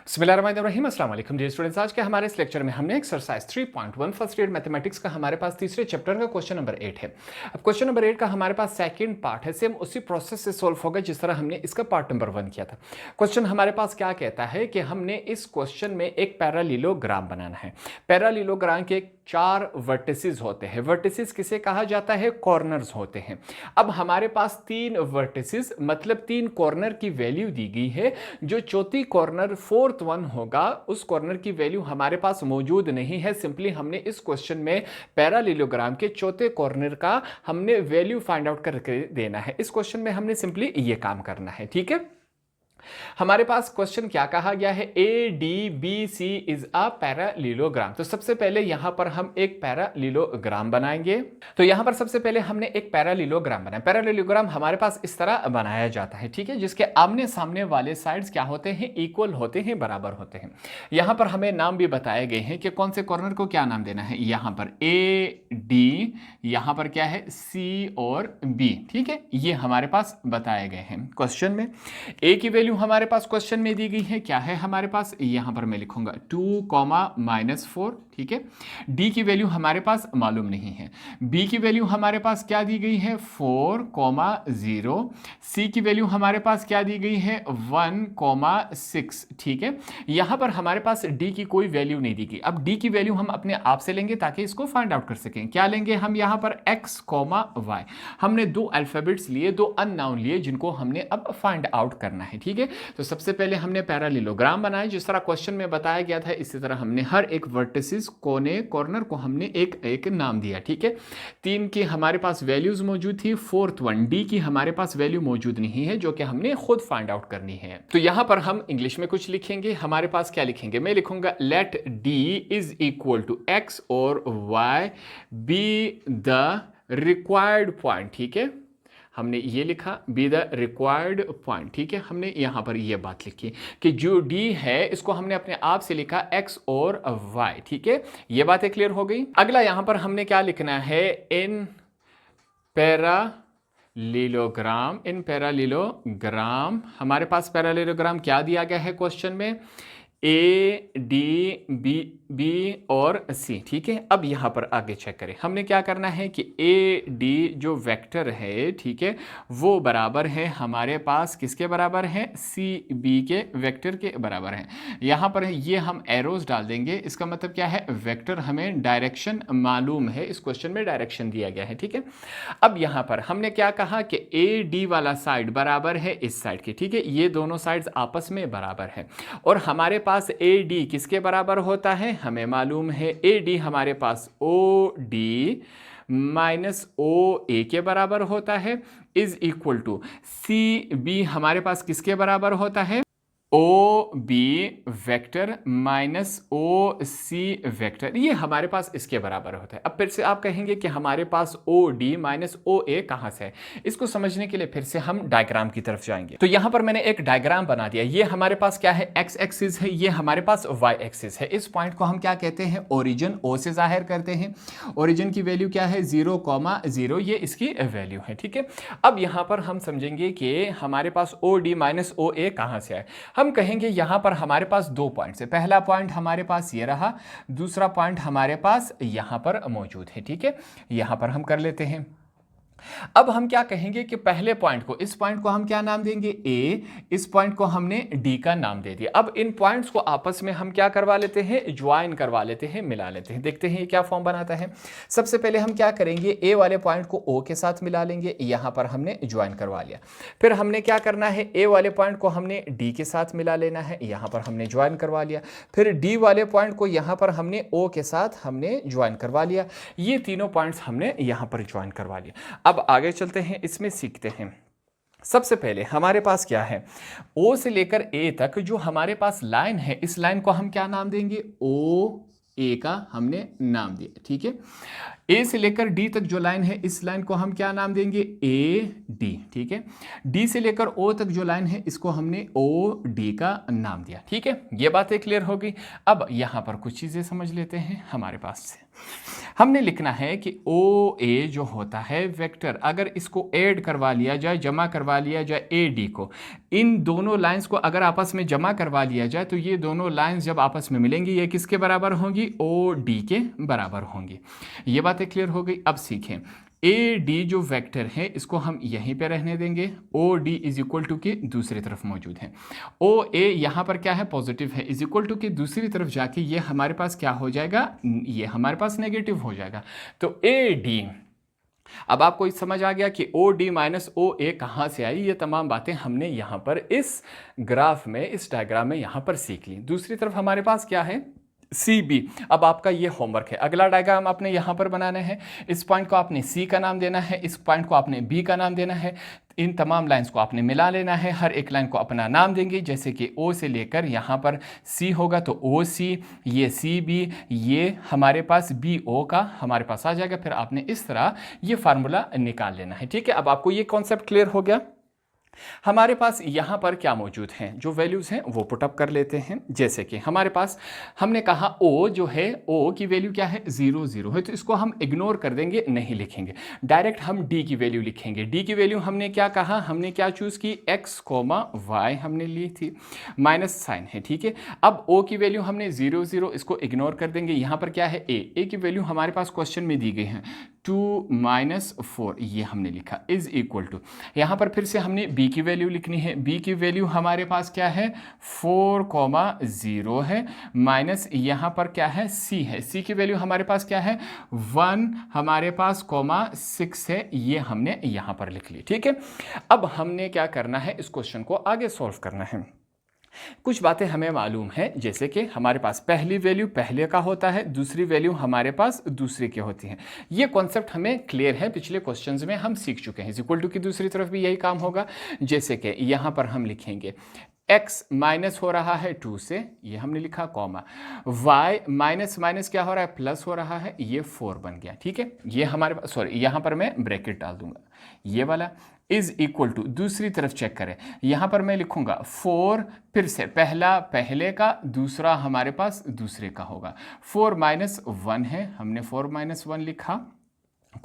बिस्मिल्लाहिर्रहमानिर्रहीम, अस्सलाम वालेकुम डियर स्टूडेंट्स। आज के हमारे इस लेक्चर में हमने एक्सरसाइज 3.1 फर्स्ट ईयर मैथमेटिक्स का हमारे पास तीसरे चैप्टर का क्वेश्चन नंबर 8 है। अब क्वेश्चन नंबर 8 का हमारे पास सेकंड पार्ट है, सेम उसी प्रोसेस से सॉल्व होगा जिस तरह हमने इसका पार्ट नंबर 1 किया था। क्वेश्चन हमारे पास क्या कहता है कि हमने इस क्वेश्चन में एक पैरालीलोग्राम बनाना है। पैरालीलोग्राम के 4 वर्टिसेस होते हैं। वर्टिसेस किसे कहा जाता है? कॉर्नर्स होते हैं। अब हमारे पास 3 वर्टिसेस मतलब 3 कॉर्नर की वैल्यू दी गई है। जो चौथी कॉर्नर फोर्थ वन होगा उस कॉर्नर की वैल्यू हमारे पास मौजूद नहीं है। सिंपली हमने इस क्वेश्चन में पैरालीलोग्राम के चौथे कॉर्नर का हमने वैल्यू फाइंड आउट करके देना है। इस क्वेश्चन में हमने सिंपली ये काम करना है। ठीक है, हमारे पास क्वेश्चन क्या कहा गया है? A D B C is a parallelogram. तो सबसे पहले यहां पर हम एक पैरालीलोग्राम बनाएंगे। तो यहां पर सबसे पहले हमने एक पैरालीलोग्राम बनाया। पैरालीलोग्राम हमारे पास इस तरह बनाया जाता है। ठीक है, जिसके आमने सामने वाले साइड्स क्या होते हैं? इक्वल होते हैं, बराबर होते हैं। यहां पर हमें नाम भी बताए गए हैं कि कौन से कॉर्नर को क्या नाम देना है। यहां पर ए डी, यहां पर क्या है? सी और बी। ठीक है, ये हमारे पास बताए गए हैं क्वेश्चन में। ए की वैल्यू हमारे पास क्वेश्चन में दी गई है, क्या है हमारे पास? यहां पर मैं लिखूंगा 2, -4। ठीक है, डी की वैल्यू हमारे पास मालूम नहीं है। बी की वैल्यू हमारे पास क्या दी गई है? 4, 0। सी की वैल्यू हमारे पास क्या दी गई है? 1, 6। ठीक है, यहां पर हमारे पास डी की कोई वैल्यू नहीं दी गई। अब डी की वैल्यू हम अपने आप से लेंगे ताकि इसको फाइंड आउट कर सकें। क्या लेंगे हम यहां पर? x, y। हमने 2 अल्फाबेट्स लिए, 2 अननाउन लिए, जिनको हमने अब फाइंड आउट करना है। ठीक है, तो सबसे पहले हमने पैरालीलोग्राम बनाया जिस तरह क्वेश्चन में बताया गया था। इसी तरह हमने हर एक वर्टिसेस, कोने, कॉर्नर को हमने एक एक नाम दिया। ठीक है, 3 की हमारे पास वैल्यूज मौजूद थी, फोर्थ वन डी की हमारे पास वैल्यू मौजूद नहीं है, जो कि हमने खुद फाइंड आउट करनी है। तो यहां पर हम इंग्लिश में कुछ लिखेंगे। हमारे पास क्या लिखेंगे? मैं लिखूंगा let D is equal to X और Y be the required point. ठीक है, हमने ये लिखा बी द रिक्वायर्ड पॉइंट। ठीक है, हमने यहां पर ये बात लिखी कि जो डी है इसको हमने अपने आप से लिखा x और y। ठीक है, ये बातें क्लियर हो गई। अगला यहां पर हमने क्या लिखना है? इन पैरालीलोग्राम हमारे पास पैरालीलोग्राम क्या दिया गया है क्वेश्चन में? ए डी बी और सी। ठीक है, अब यहां पर आगे चेक करें। हमने क्या करना है कि ए डी जो वेक्टर है, ठीक है, वो बराबर है हमारे पास किसके बराबर है? सी बी के वेक्टर के बराबर है। यहां पर ये हम एरोज डाल देंगे। इसका मतलब क्या है? वेक्टर हमें डायरेक्शन मालूम है, इस क्वेश्चन में डायरेक्शन दिया गया है। ठीक है, अब यहां पर हमने क्या कहा कि ए डी वाला साइड बराबर है इस साइड के। ठीक है, ये दोनों साइड्स आपस में बराबर है और हमारे पास ए डी किसके बराबर होता है? हमें मालूम है ए डी हमारे पास ओ डी माइनस ओ ए के बराबर होता है, is equal to C B हमारे पास किसके बराबर होता है? O B vector minus O C vector, ये हमारे पास इसके बराबर होता है। अब फिर से आप कहेंगे कि हमारे पास ओ डी माइनस ओ ए कहां से है? इसको समझने के लिए फिर से हम डायग्राम की तरफ जाएंगे। तो यहां पर मैंने एक डायग्राम बना दिया। ये हमारे पास क्या है? एक्स एक्सिस है, ये हमारे पास वाई एक्सिस है। इस पॉइंट को हम क्या कहते हैं? ओरिजिन, ओ से जाहिर करते हैं। ओरिजिन की वैल्यू क्या है? 0, 0, ये इसकी वैल्यू है। ठीक है, अब यहां पर हम समझेंगे कि हमारे पास ओ डी माइनस ओ ए कहां से है। हम कहेंगे यहां पर हमारे पास 2 पॉइंट्स है। पहला पॉइंट हमारे पास ये रहा, दूसरा पॉइंट हमारे पास यहां पर मौजूद है। ठीक है, यहां पर हम कर लेते हैं। अब हम क्या कहेंगे कि पहले पॉइंट को, इस पॉइंट को हम क्या नाम देंगे? ए। इस पॉइंट को हमने डी का नाम दे दिया। अब इन पॉइंट्स को आपस में हम क्या करवा लेते हैं? ज्वाइन करवा लेते हैं, मिला लेते हैं। देखते हैं ये क्या फॉर्म बनाता है। सबसे पहले हम क्या करेंगे? ए वाले पॉइंट को ओ के साथ मिला लेंगे, यहां पर हमने ज्वाइन करवा लिया। फिर हमने क्या करना है? ए वाले पॉइंट को हमने डी के साथ मिला लेना है, यहां पर हमने ज्वाइन करवा लिया। फिर डी वाले पॉइंट को यहां पर हमने ओ के साथ हमने ज्वाइन करवा लिया। ये तीनों पॉइंट्स हमने यहां पर ज्वाइन करवा लिया। अब आगे चलते हैं, इसमें सीखते हैं। सबसे पहले हमारे पास क्या है? O से लेकर A तक जो हमारे पास लाइन है, इस लाइन को हम क्या नाम देंगे? ओ ए का हमने नाम दिया। ठीक है, ए से लेकर डी तक जो लाइन है, इस लाइन को हम क्या नाम देंगे? A D. ठीक है, डी से लेकर ओ तक जो लाइन है, इसको हमने ओ डी का नाम दिया। ठीक है, ये बातें क्लियर हो गई। अब यहां पर कुछ चीजें समझ लेते हैं हमारे पास से। हमने लिखना है कि ओ ए जो होता है वेक्टर, अगर इसको ऐड करवा लिया जाए, जमा करवा लिया जाए ए डी को, इन दोनों लाइंस को अगर आपस में जमा करवा लिया जाए तो ये दोनों लाइंस जब आपस में मिलेंगी ये किसके बराबर होंगी? ओ डी के बराबर होंगी। ये बातें क्लियर हो गई। अब सीखें, ए डी जो वेक्टर है इसको हम यहीं पे रहने देंगे, O D is equal to की दूसरी तरफ मौजूद है, ओ ए यहाँ पर क्या है? पॉजिटिव है, इज इक्वल टू की दूसरी तरफ जाके ये हमारे पास क्या हो जाएगा? ये हमारे पास नेगेटिव हो जाएगा। तो ए डी, अब आपको समझ आ गया कि ओ डी माइनस ओ ए कहाँ से आई? ये तमाम बातें हमने यहाँ पर इस ग्राफ में, इस डायग्राम में यहाँ पर सीख ली। दूसरी तरफ हमारे पास क्या है? C B. अब आपका ये होमवर्क है, अगला डायग्राम आपने यहाँ पर बनाना है, इस पॉइंट को आपने सी का नाम देना है, इस पॉइंट को आपने बी का नाम देना है, इन तमाम लाइंस को आपने मिला लेना है, हर एक लाइन को अपना नाम देंगे, जैसे कि ओ से लेकर यहाँ पर सी होगा तो ओ सी, ये सी बी, ये हमारे पास बी ओ का हमारे पास आ जाएगा। फिर आपने इस तरह ये फार्मूला निकाल लेना है। ठीक है, अब आपको ये कॉन्सेप्ट क्लियर हो गया। हमारे पास यहाँ पर क्या मौजूद हैं? जो वैल्यूज़ हैं वो पुटअप कर लेते हैं। जैसे कि हमारे पास हमने कहा ओ जो है, ओ की वैल्यू क्या है? 0 0 है, तो इसको हम इग्नोर कर देंगे, नहीं लिखेंगे, डायरेक्ट हम डी की वैल्यू लिखेंगे। डी की वैल्यू हमने क्या कहा? हमने क्या चूज़ की? x, y हमने ली थी, माइनस साइन है। ठीक है, अब ओ की वैल्यू हमने 0 0, इसको इग्नोर कर देंगे। यहाँ पर क्या है? ए की वैल्यू हमारे पास क्वेश्चन में दी गई है 2 - 4, ये हमने लिखा, इज इक्वल टू, यहाँ पर फिर से हमने बी की वैल्यू लिखनी है। बी की वैल्यू हमारे पास क्या है? 4, 0 है, माइनस यहाँ पर क्या है? सी है, सी की वैल्यू हमारे पास क्या है? 1 हमारे पास, 6 है, ये हमने यहाँ पर लिख ली। ठीक है, अब हमने क्या करना है? इस क्वेश्चन को आगे सॉल्व करना है। कुछ बातें हमें मालूम है, जैसे कि हमारे पास पहली वैल्यू पहले का होता है, दूसरी वैल्यू हमारे पास दूसरी की होती है। ये कॉन्सेप्ट हमें क्लियर है, पिछले क्वेश्चंस में हम सीख चुके हैं। इक्वल टू की दूसरी तरफ भी यही काम होगा, जैसे कि यहाँ पर हम लिखेंगे x माइनस हो रहा है 2 से, ये हमने लिखा, कॉमा, y माइनस माइनस क्या हो रहा है? प्लस हो रहा है, ये 4 बन गया। ठीक है, ये हमारे पास, सॉरी यहाँ पर मैं ब्रैकेट डाल दूंगा, ये वाला इज इक्वल टू, दूसरी तरफ चेक करें, यहाँ पर मैं लिखूंगा 4, फिर से पहला पहले का, दूसरा हमारे पास दूसरे का होगा, 4 - 1 है, हमने 4 - 1 लिखा,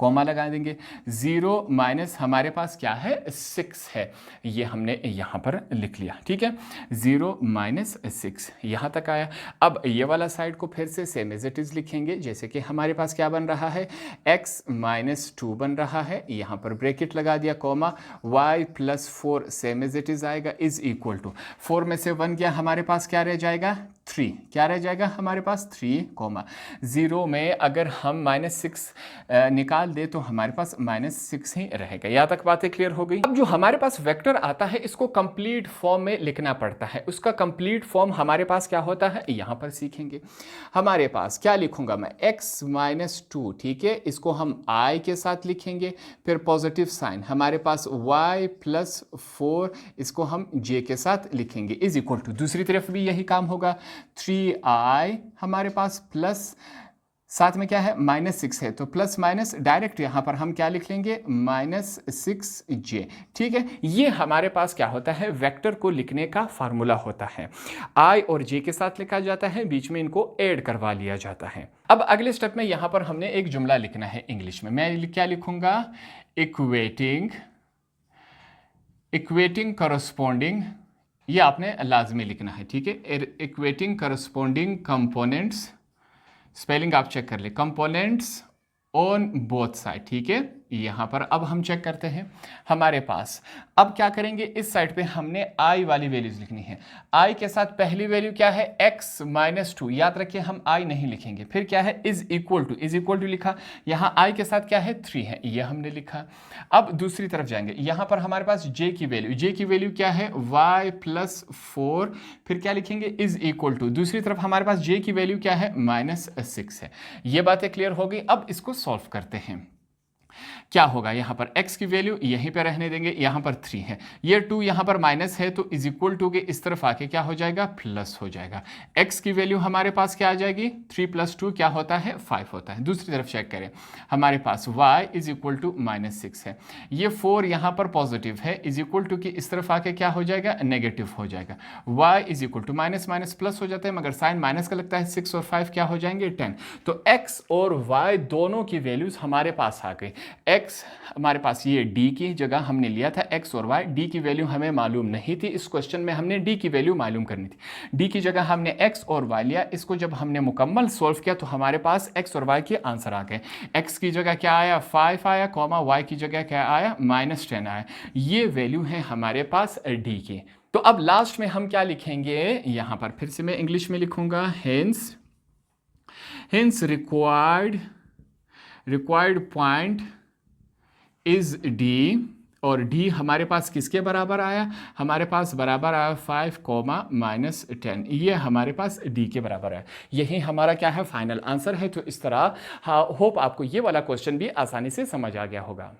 कॉमा लगा देंगे, 0 माइनस हमारे पास क्या है? 6 है, ये हमने यहाँ पर लिख लिया। ठीक है, 0 - 6 यहाँ तक आया। अब ये वाला साइड को फिर से सेम एज इट इज़ लिखेंगे, जैसे कि हमारे पास क्या बन रहा है? x - 2 बन रहा है, यहाँ पर ब्रैकेट लगा दिया, comma, y + 4 same as it is आएगा, इज इक्वल टू, 4 में से 1 गया, हमारे पास क्या रह जाएगा? 3, क्या रह जाएगा हमारे पास? 3, 0 में अगर हम -6 निकाल दे तो हमारे पास -6 ही रहेगा। यहाँ तक बातें क्लियर हो गई। अब जो हमारे पास वेक्टर आता है इसको कंप्लीट फॉर्म में लिखना पड़ता है। उसका कंप्लीट फॉर्म हमारे पास क्या होता है? यहाँ पर सीखेंगे। हमारे पास क्या लिखूंगा मैं? x - 2, ठीक है, इसको हम i के साथ लिखेंगे, फिर पॉजिटिव साइन, हमारे पास y + 4, इसको हम j के साथ लिखेंगे, इज इक्वल टू, दूसरी तरफ भी यही काम होगा, 3i हमारे पास प्लस, साथ में क्या है? -6 है, तो प्लस माइनस डायरेक्ट यहाँ पर हम क्या लिख लेंगे? -6j। ठीक है, ये हमारे पास क्या होता है? वेक्टर को लिखने का फार्मूला होता है। i और j के साथ लिखा जाता है, बीच में इनको ऐड करवा लिया जाता है। अब अगले स्टेप में यहाँ पर हमने एक जुमला लिखना है इंग्लिश में। मैं क्या लिखूंगा? इक्वेटिंग करस्पॉन्डिंग, ये आपने लाजमी लिखना है। ठीक है, इक्वेटिंग करस्पॉन्डिंग कंपोनेंट्स, स्पेलिंग आप चेक कर ले, कंपोनेंट्स ऑन बोथ साइड। ठीक है, यहाँ पर अब हम चेक करते हैं हमारे पास, अब क्या करेंगे? इस साइड पे हमने i वाली वैल्यूज लिखनी है। i के साथ पहली वैल्यू क्या है? x - 2, याद रखिए हम i नहीं लिखेंगे। फिर क्या है? इज इक्वल टू लिखा, यहाँ i के साथ क्या है? 3 है, ये हमने लिखा। अब दूसरी तरफ जाएंगे, यहाँ पर हमारे पास j की वैल्यू क्या है? y + 4, फिर क्या लिखेंगे? इज इक्वल टू, दूसरी तरफ हमारे पास j की वैल्यू क्या है? -6 है। ये बातें क्लियर हो गई। अब इसको सॉल्व करते हैं। क्या होगा, यहाँ पर x की वैल्यू यहीं पे रहने देंगे, यहाँ पर 3 है, ये 2 यहाँ पर माइनस है तो इज इक्वल टू के इस तरफ आके क्या हो जाएगा, प्लस हो जाएगा। x की वैल्यू हमारे पास क्या आ जाएगी, 3 + 2 क्या होता है, 5 होता है। दूसरी तरफ चेक करें, हमारे पास y इज इक्वल टू -6 है, ये 4 यहाँ पर पॉजिटिव है, इज इक्वल टू की इस तरफ आके क्या हो जाएगा, नेगेटिव हो जाएगा। y is equal to minus minus plus हो जाता है, मगर साइन माइनस का लगता है, 6 और 5 क्या हो जाएंगे, 10। तो x और y दोनों की वैल्यूज हमारे पास आ गई। x हमारे पास ये d की जगह हमने लिया था x और y, d की वैल्यू हमें मालूम नहीं थी, इस क्वेश्चन में हमने d की वैल्यू मालूम करनी थी। d की जगह हमने x और y लिया, इसको जब हमने मुकम्मल सोल्व किया तो हमारे पास x और y के आंसर आ गए। x की जगह क्या आया, 5 आया, y की जगह क्या आया, -10 आया। ये वैल्यू है हमारे पास d की। तो अब लास्ट में हम क्या लिखेंगे, यहां पर फिर से मैं इंग्लिश में लिखूंगा, hence required point is d, और d हमारे पास किसके बराबर आया, हमारे पास बराबर आया 5, -10, ये हमारे पास d के बराबर है। यही हमारा क्या है, फाइनल आंसर है। तो इस तरह होप आपको ये वाला क्वेश्चन भी आसानी से समझ आ गया होगा।